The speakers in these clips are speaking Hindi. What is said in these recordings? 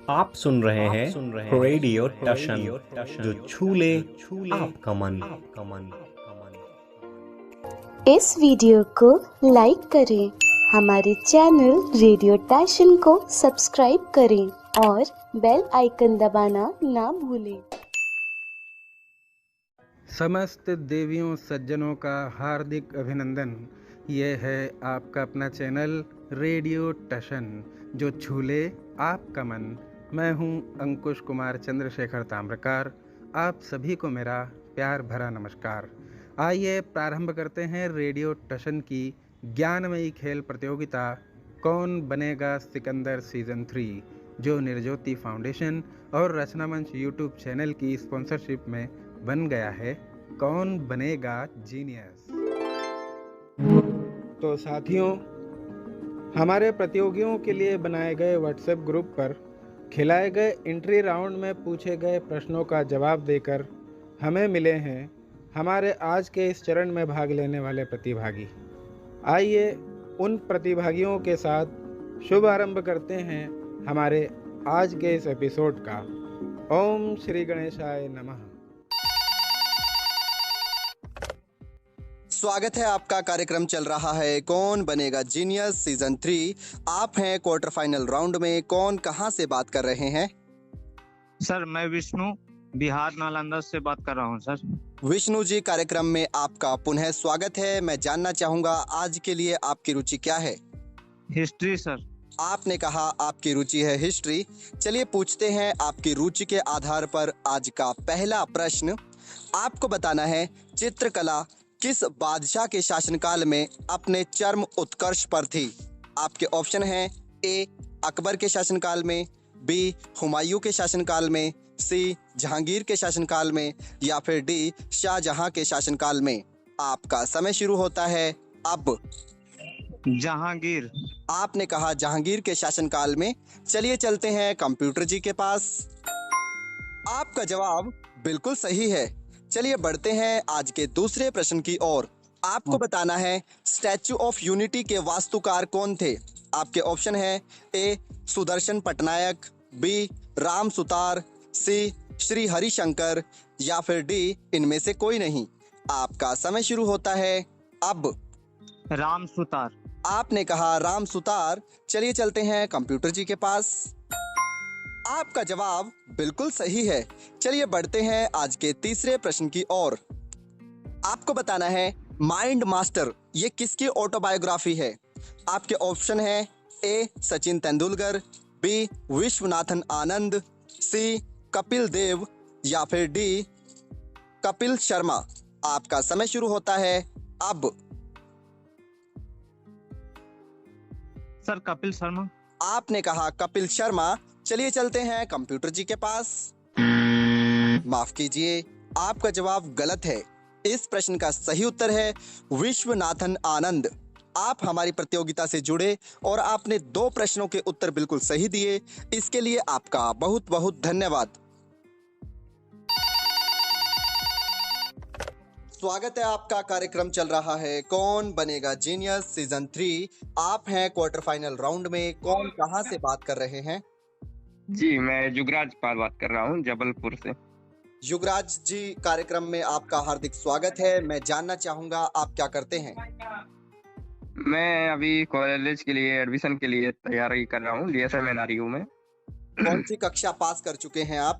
आप सुन रहे हैं रेडियो टशन, जो छू ले आपका मन। इस वीडियो को लाइक करें, हमारे चैनल रेडियो टशन को सब्सक्राइब करें और बेल आइकन दबाना ना भूलें। समस्त देवियों सज्जनों का हार्दिक अभिनंदन। ये है आपका अपना चैनल रेडियो टशन, जो छूले आपका मन। मैं हूं अंकुश कुमार चंद्रशेखर ताम्रकार। आप सभी को मेरा प्यार भरा नमस्कार। आइए प्रारंभ करते हैं रेडियो टशन की ज्ञानमयी खेल प्रतियोगिता कौन बनेगा सिकंदर सीजन 3, जो निर्ज्योति फाउंडेशन और रचना मंच यूट्यूब चैनल की स्पॉन्सरशिप में बन गया है। कौन बनेगा जीनियस। तो साथियों, हमारे प्रतियोगियों के लिए बनाए गए व्हाट्सएप ग्रुप पर खिलाए गए एंट्री राउंड में पूछे गए प्रश्नों का जवाब देकर हमें मिले हैं हमारे आज के इस चरण में भाग लेने वाले प्रतिभागी। आइए उन प्रतिभागियों के साथ शुभ आरंभ करते हैं हमारे आज के इस एपिसोड का। ओम श्री गणेशाय नमः। स्वागत है आपका। कार्यक्रम चल रहा है कौन बनेगा जीनियस सीजन 3। आप हैं क्वार्टर फाइनल राउंड में। कौन कहां से बात कर रहे हैं? सर, मैं विष्णु बिहार नालंदा से बात कर रहा हूं। सर विष्णु जी, कार्यक्रम में आपका पुनः स्वागत है। मैं जानना चाहूंगा आज के लिए आपकी रुचि क्या है? History sir. आपने कहा आपकी रुचि है हिस्ट्री। चलिए पूछते हैं आपकी रुचि के आधार पर आज का पहला प्रश्न। आपको बताना है चित्रकला किस बादशाह के शासनकाल में अपने चरम उत्कर्ष पर थी। आपके ऑप्शन हैं ए अकबर के शासनकाल में, बी हुमायूं के शासनकाल में, सी जहांगीर के शासनकाल में, या फिर डी शाहजहां के शासनकाल में। आपका समय शुरू होता है अब। जहांगीर। आपने कहा जहांगीर के शासनकाल में। चलिए चलते हैं कंप्यूटर जी के पास। आपका जवाब बिल्कुल सही है। चलिए बढ़ते हैं आज के दूसरे प्रश्न की ओर। आपको बताना है स्टैच्यू ऑफ यूनिटी के वास्तुकार कौन थे। आपके ऑप्शन है ए सुदर्शन पटनायक, बी राम सुतार, सी श्री हरिशंकर, या फिर डी इनमें से कोई नहीं। आपका समय शुरू होता है अब। राम सुतार। आपने कहा राम सुतार। चलिए चलते हैं कंप्यूटर जी के पास। आपका जवाब बिल्कुल सही है। चलिए बढ़ते हैं आज के तीसरे प्रश्न की ओर। आपको बताना है माइंड मास्टर ये किसकी ऑटोबायोग्राफी है। आपके ऑप्शन है ए सचिन तेंदुलकर, बी विश्वनाथन आनंद, सी कपिल देव, या फिर डी कपिल शर्मा। आपका समय शुरू होता है अब। सर, कपिल शर्मा। आपने कहा कपिल शर्मा। चलिए चलते हैं कंप्यूटर जी के पास। माफ कीजिए, आपका जवाब गलत है। इस प्रश्न का सही उत्तर है विश्वनाथन आनंद। आप हमारी प्रतियोगिता से जुड़े और आपने 2 प्रश्नों के उत्तर बिल्कुल सही दिए। इसके लिए आपका बहुत बहुत धन्यवाद। स्वागत है आपका। कार्यक्रम चल रहा है कौन बनेगा जीनियस सीजन 3। आप हैं क्वार्टर फाइनल राउंड में। कौन कहां से बात कर रहे हैं? जी, मैं युगराज पाल बात कर रहा हूँ जबलपुर से। युगराज जी, कार्यक्रम में आपका हार्दिक स्वागत है। मैं जानना चाहूंगा आप क्या करते हैं? मैं अभी कॉलेज के लिए एडमिशन के लिए तैयारी कर रहा हूँ DSM में। कौन सी कक्षा पास कर चुके हैं आप?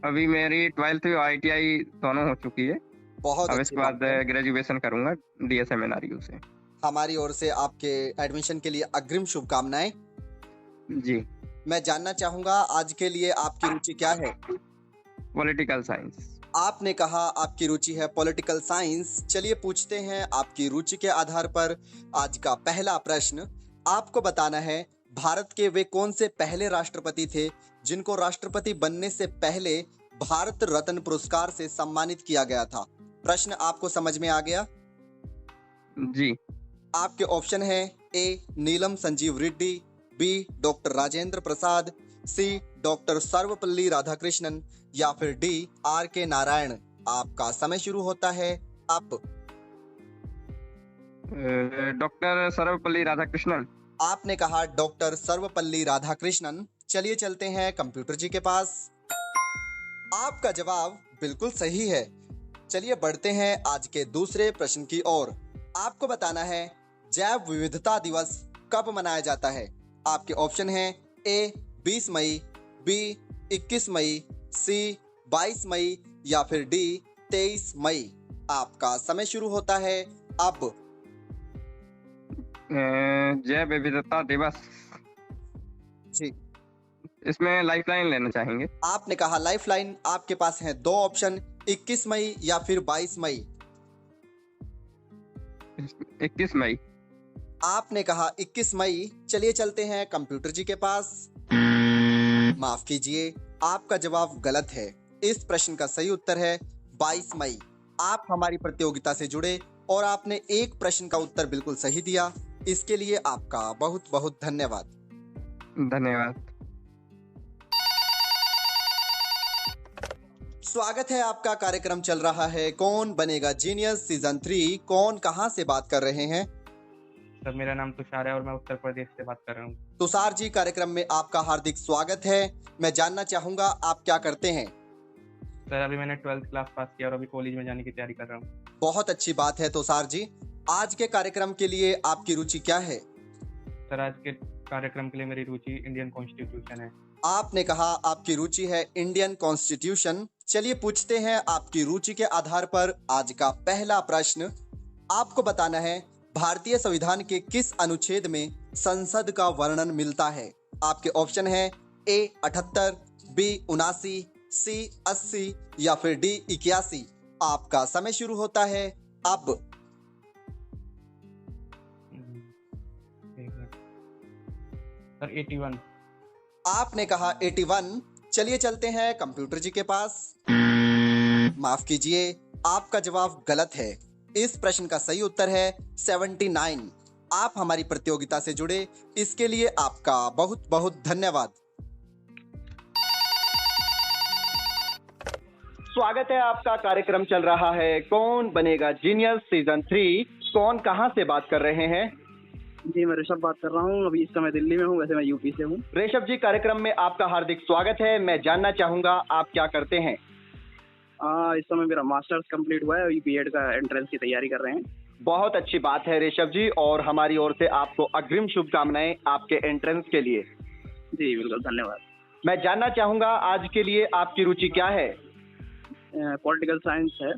अभी मेरी 12th और ITI दोनों हो चुकी है। बहुत अब अच्छी इसके बाद बात है। ग्रेजुएशन करूंगा DSM से। हमारी ओर से आपके एडमिशन के लिए अग्रिम शुभकामनाएं। जी। मैं जानना चाहूंगा आज के लिए आपकी रुचि क्या है? Political science. आपने कहा आपकी रुचि है पॉलिटिकल साइंस। चलिए पूछते हैं आपकी रुचि के आधार पर आज का पहला प्रश्न। आपको बताना है भारत के वे कौन से पहले राष्ट्रपति थे जिनको राष्ट्रपति बनने से पहले भारत रत्न पुरस्कार से सम्मानित किया गया था। प्रश्न आपको समझ में आ गया? जी। आपके ऑप्शन है ए नीलम संजीव रेड्डी, बी डॉक्टर राजेंद्र प्रसाद, सी डॉक्टर सर्वपल्ली राधाकृष्णन, या फिर डी RK नारायण। आपका समय शुरू होता है अब। डॉक्टर सर्वपल्ली राधाकृष्णन। आपने कहा डॉक्टर सर्वपल्ली राधाकृष्णन। चलिए चलते हैं कंप्यूटर जी के पास। आपका जवाब बिल्कुल सही है। चलिए बढ़ते हैं आज के दूसरे प्रश्न की ओर। आपको बताना है जैव विविधता दिवस कब मनाया जाता है। आपके ऑप्शन हैं ए 20 मई, बी 21 मई, सी 22 मई या फिर डी 23 मई। आपका समय शुरू होता है अब। जैव विविधता दिवस, जी, इसमें लाइफलाइन लेना चाहेंगे। आपने कहा लाइफलाइन। आपके पास हैं दो ऑप्शन, 21 मई या फिर 22 मई। 21 मई। आपने कहा 21 मई। चलिए चलते हैं कंप्यूटर जी के पास। माफ कीजिए, आपका जवाब गलत है। इस प्रश्न का सही उत्तर है 22 मई। आप हमारी प्रतियोगिता से जुड़े और आपने एक प्रश्न का उत्तर बिल्कुल सही दिया। इसके लिए आपका बहुत बहुत धन्यवाद। धन्यवाद। स्वागत है आपका। कार्यक्रम चल रहा है कौन बनेगा जीनियस सीजन 3। कौन कहां से बात कर रहे हैं? सर मेरा नाम तुषार है और मैं उत्तर प्रदेश से बात कर रहा हूँ। तुषार जी, कार्यक्रम में आपका हार्दिक स्वागत है। मैं जानना चाहूंगा आप क्या करते हैं? सर अभी मैंने 12th क्लास पास किया और अभी कॉलेज में जाने की तैयारी कर रहा हूँ। बहुत अच्छी बात है तुषार जी। आज के कार्यक्रम के लिए आपकी रुचि क्या है? सर आज के कार्यक्रम के लिए मेरी रुचि इंडियन कॉन्स्टिट्यूशन है। आपने कहा आपकी रुचि है इंडियन कॉन्स्टिट्यूशन। चलिए पूछते हैं आपकी रुचि के आधार पर आज का पहला प्रश्न। आपको बताना है भारतीय संविधान के किस अनुच्छेद में संसद का वर्णन मिलता है। आपके ऑप्शन है ए 78, बी 79, सी 80 या फिर डी 81। आपका समय शुरू होता है अब। सर 81। आपने कहा 81। चलिए चलते हैं कंप्यूटर जी के पास। माफ कीजिए, आपका जवाब गलत है। इस प्रश्न का सही उत्तर है 79। आप हमारी प्रतियोगिता से जुड़े, इसके लिए आपका बहुत बहुत धन्यवाद। स्वागत है आपका। कार्यक्रम चल रहा है कौन बनेगा जीनियस सीजन 3। कौन कहां से बात कर रहे हैं? जी मैं ऋषभ बात कर रहा हूँ। अभी इस समय दिल्ली में हूँ, वैसे मैं यूपी से हूँ। ऋषभ जी, कार्यक्रम में आपका हार्दिक स्वागत है। मैं जानना चाहूंगा आप क्या करते हैं? इस समय मेरा मास्टर्स कंप्लीट हुआ है, अभी बीएड का एंट्रेंस की तैयारी कर रहे हैं। बहुत अच्छी बात है ऋषभ जी, और हमारी ओर से आपको अग्रिम शुभकामनाएं आपके एंट्रेंस के लिए। जी बिल्कुल, धन्यवाद। मैं जानना चाहूंगा आज के लिए आपकी रुचि क्या है? पॉलिटिकल साइंस है।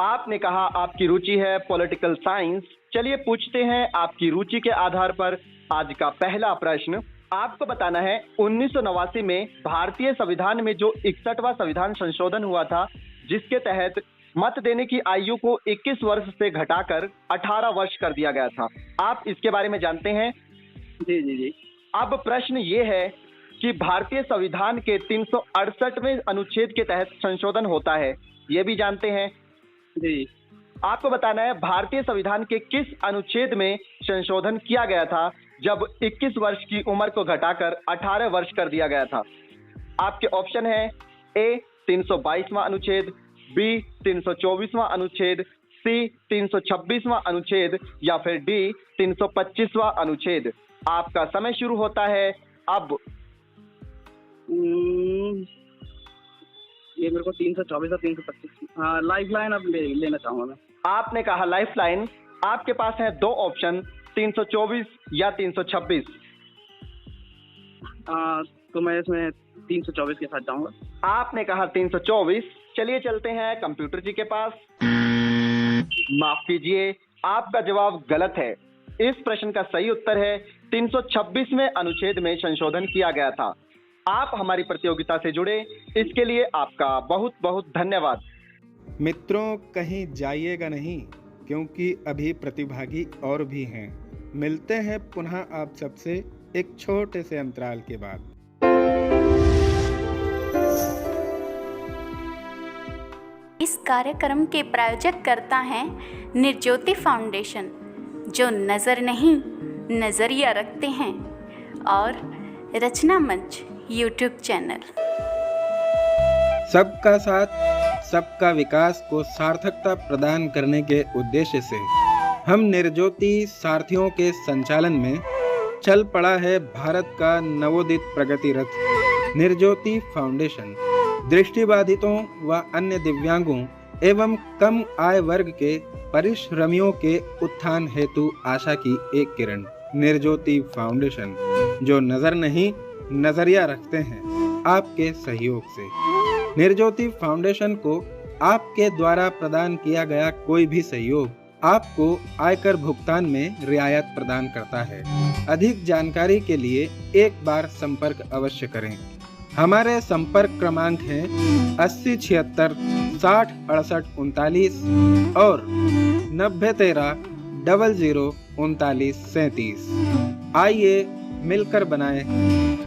आपने कहा आपकी रुचि है पॉलिटिकल साइंस। चलिए पूछते हैं आपकी रुचि के आधार पर आज का पहला प्रश्न। आपको बताना है 1989 में भारतीय संविधान में जो 61वां संविधान संशोधन हुआ था, जिसके तहत मत देने की आयु को 21 वर्ष से घटाकर 18 वर्ष कर दिया गया था। आप इसके बारे में जानते हैं? जी जी जी। अब प्रश्न ये है कि भारतीय संविधान के 368वें अनुच्छेद के तहत संशोधन होता है, ये भी जानते हैं? जी। आपको बताना है भारतीय संविधान के किस अनुच्छेद में संशोधन किया गया था जब 21 वर्ष की उम्र को घटाकर 18 वर्ष कर दिया गया था। आपके ऑप्शन है ए 322वां अनुच्छेद, बी 324वां अनुच्छेद, सी 326वां अनुच्छेद या फिर डी 325वां अनुच्छेद। आपका समय शुरू होता है अब। ये मेरे को 324 और 325 लाइफ लाइन अब लेना चाहूंगा मैं। आपने कहा लाइफ लाइन। आपके पास है दो ऑप्शन, 324 या 326। तो मैं इसमें 324 के साथ जाऊंगा। आपने कहा 324। चलिए चलते हैं कंप्यूटर जी के पास। माफ कीजिए, आपका जवाब गलत है। इस प्रश्न का सही उत्तर है 326वें अनुच्छेद में संशोधन किया गया था। आप हमारी प्रतियोगिता से जुड़े, इसके लिए आपका बहुत बहुत धन्यवाद। मित्रों, कहीं जाइएगा नहीं, क्योंकि अभी प्रतिभागी और भी हैं। मिलते हैं पुनः आप सबसे एक छोटे से अंतराल के बाद। इस कार्यक्रम के प्रायोजक करता है निर्ज्योति फाउंडेशन, जो नज़र नहीं नज़रिया रखते हैं, और रचना मंच यूट्यूब चैनल। सबका साथ सबका विकास को सार्थकता प्रदान करने के उद्देश्य से हम निर्ज्योति सारथियों के संचालन में चल पड़ा है भारत का नवोदित प्रगति रथ निर्ज्योति फाउंडेशन। दृष्टिबाधितों व अन्य दिव्यांगों एवं कम आय वर्ग के परिश्रमियों के उत्थान हेतु आशा की एक किरण निर्ज्योति फाउंडेशन, जो नजर नहीं नजरिया रखते हैं आपके सहयोग से। निर्ज्योति फाउंडेशन को आपके द्वारा प्रदान किया गया कोई भी सहयोग आपको आयकर भुगतान में रियायत प्रदान करता है। अधिक जानकारी के लिए एक बार संपर्क अवश्य करें। हमारे संपर्क क्रमांक हैं 80 76 60 68 39 और 90 13 00 39 37। आइए मिलकर बनाएं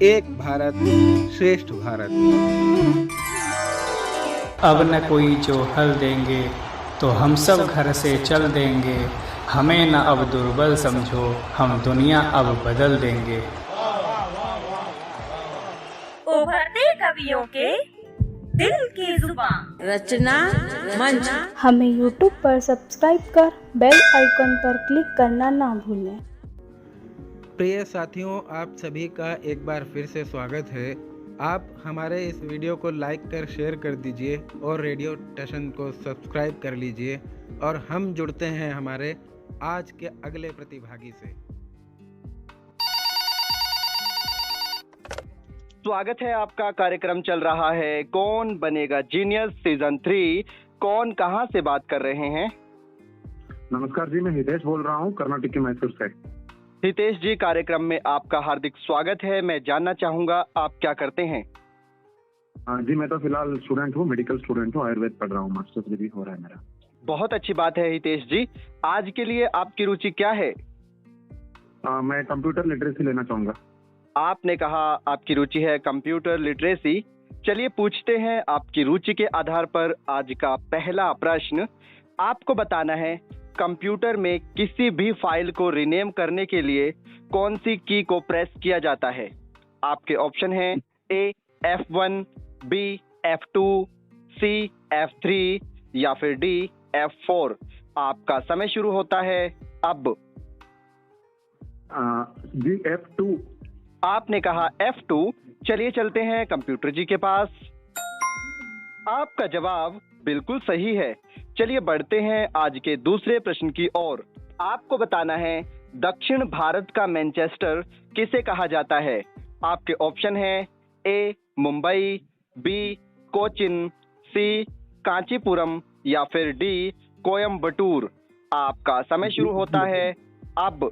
एक भारत श्रेष्ठ भारत। अब न कोई जो हल देंगे तो हम सब घर से चल देंगे। हमें न अब दुर्बल समझो, हम दुनिया अब बदल देंगे। उभरते कवियों के दिल की जुबान रचना मंच। हमें YouTube पर सब्सक्राइब कर बेल आइकन पर क्लिक करना ना भूलें। प्रिय साथियों, आप सभी का एक बार फिर से स्वागत है। आप हमारे इस वीडियो को लाइक कर शेयर कर दीजिए और रेडियो टशन को सब्सक्राइब कर लीजिए और हम जुड़ते हैं हमारे आज के अगले प्रतिभागी से। स्वागत है आपका। कार्यक्रम चल रहा है कौन बनेगा जीनियस सीजन 3। कौन कहां से बात कर रहे हैं? नमस्कार जी, मैं हितेश बोल रहा हूं कर्नाटक के मैसूर से। हितेश जी, कार्यक्रम में आपका हार्दिक स्वागत है। मैं जानना चाहूंगा आप क्या करते हैं? जी, मैं तो फिलहाल स्टूडेंट हूँ, मेडिकल स्टूडेंट हूँ, आयुर्वेद पढ़ रहा हूँ, मास्टर्स डिग्री हो रहा है मेरा। बहुत अच्छी बात है हितेश जी। आज के लिए आपकी रुचि क्या है? मैं कंप्यूटर लिटरेसी लेना चाहूंगा। आपने कहा आपकी रुचि है कंप्यूटर लिटरेसी। चलिए पूछते हैं आपकी रुचि के आधार पर आज का पहला प्रश्न। आपको बताना है कंप्यूटर में किसी भी फाइल को रीनेम करने के लिए कौन सी की को प्रेस किया जाता है? आपके ऑप्शन हैं ए F1, B F2, C F3 या फिर D F4। आपका समय शुरू होता है अब। जी F2। आपने कहा F2। चलिए चलते हैं कंप्यूटर जी के पास। आपका जवाब बिल्कुल सही है। चलिए बढ़ते हैं आज के दूसरे प्रश्न की ओर। आपको बताना है दक्षिण भारत का मैनचेस्टर किसे कहा जाता है? आपके ऑप्शन हैं ए मुंबई, बी कोचिन, सी कांचीपुरम या फिर डी कोयम्बटूर। आपका समय शुरू होता है अब।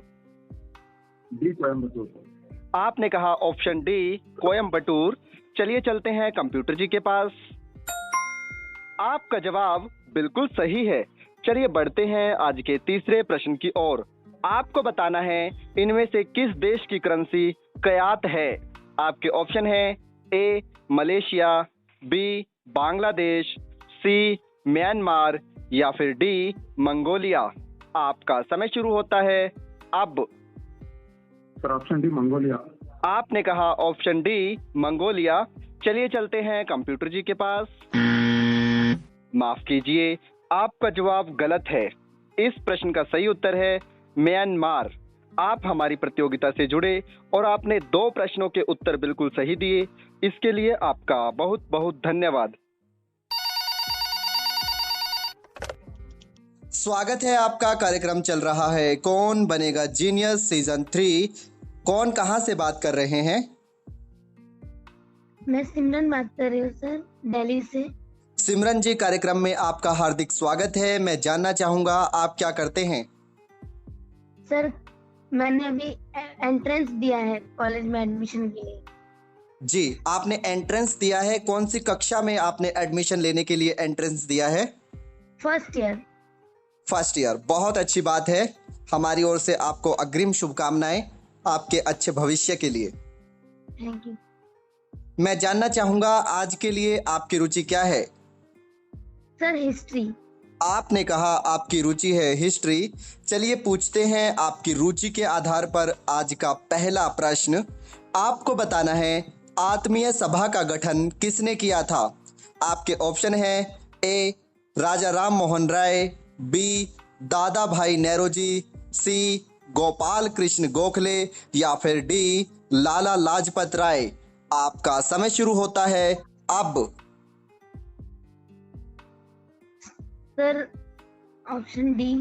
डी कोयम्बटूर। आपने कहा ऑप्शन डी कोयम्बटूर। चलिए चलते हैं कंप्यूटर जी के पास। आपका जवाब बिल्कुल सही है। चलिए बढ़ते हैं आज के तीसरे प्रश्न की ओर। आपको बताना है इनमें से किस देश की करेंसी कयात है? आपके ऑप्शन हैं A Malaysia, B Bangladesh, C Myanmar या फिर डी मंगोलिया। आपका समय शुरू होता है अब। Sir option D Mongolia. आपने कहा ऑप्शन डी मंगोलिया। चलिए चलते हैं कंप्यूटर जी के पास। माफ कीजिए, आपका जवाब गलत है। इस प्रश्न का सही उत्तर है म्यांमार। आप हमारी प्रतियोगिता से जुड़े और आपने 2 प्रश्नों के उत्तर बिल्कुल सही दिए। इसके लिए आपका बहुत बहुत धन्यवाद। स्वागत है आपका। कार्यक्रम चल रहा है कौन बनेगा जीनियस सीजन 3। कौन कहां से बात कर रहे हैं? मैं सिमरन बात कर रही हूँ सर, दिल्ली से। सिमरन जी, कार्यक्रम में आपका हार्दिक स्वागत है। मैं जानना चाहूंगा आप क्या करते हैं? सर मैंने अभी एंट्रेंस दिया है कॉलेज में एडमिशन के लिए। जी, आपने एंट्रेंस दिया है। कौन सी कक्षा में आपने एडमिशन लेने के लिए एंट्रेंस दिया है? First year. फर्स्ट ईयर, बहुत अच्छी बात है। हमारी ओर से आपको अग्रिम शुभकामनाएं आपके अच्छे भविष्य के लिए। Thank you. मैं जानना चाहूंगा आज के लिए आपकी रुचि क्या है? Sir history. आपने कहा आपकी रुचि है हिस्ट्री। चलिए पूछते हैं आपकी रुचि के आधार पर आज का पहला प्रश्न। आपको बताना है आत्मीय सभा का गठन किसने किया था? आपके ऑप्शन हैं ए राजा राम मोहन राय, बी दादा भाई नेरोजी, सी गोपाल कृष्ण गोखले या फिर डी लाला लाजपत राय। आपका समय शुरू होता है अब। Sir option D.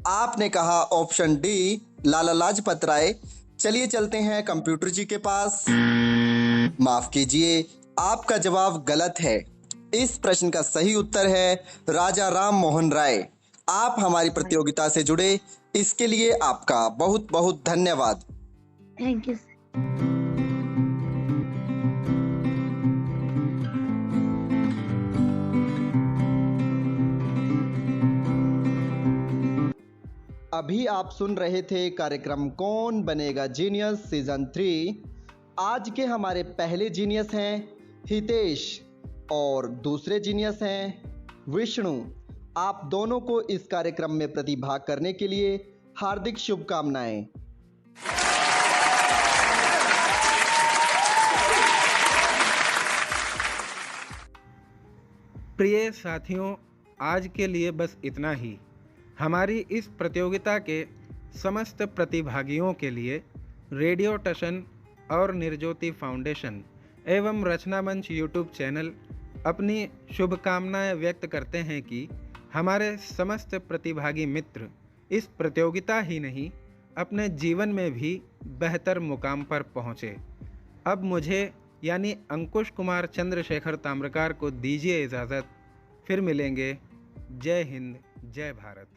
आपने कहा ऑप्शन डी लाला लाजपत राय। चलिए चलते हैं कंप्यूटर जी के पास। माफ कीजिए, आपका जवाब गलत है। इस प्रश्न का सही उत्तर है राजा राम मोहन राय। आप हमारी प्रतियोगिता से जुड़े, इसके लिए आपका बहुत बहुत धन्यवाद। Thank you. अभी आप सुन रहे थे कार्यक्रम कौन बनेगा जीनियस सीजन 3। आज के हमारे पहले जीनियस हैं हितेश और दूसरे जीनियस हैं विष्णु। आप दोनों को इस कार्यक्रम में प्रतिभाग करने के लिए हार्दिक शुभकामनाएं। प्रिय साथियों, आज के लिए बस इतना ही। हमारी इस प्रतियोगिता के समस्त प्रतिभागियों के लिए रेडियो टशन और निर्ज्योति फाउंडेशन एवं रचना मंच यूट्यूब चैनल अपनी शुभकामनाएं व्यक्त करते हैं कि हमारे समस्त प्रतिभागी मित्र इस प्रतियोगिता ही नहीं अपने जीवन में भी बेहतर मुकाम पर पहुँचे। अब मुझे यानी अंकुश कुमार चंद्रशेखर ताम्रकार को दीजिए इजाज़त। फिर मिलेंगे। जय हिंद, जय भारत।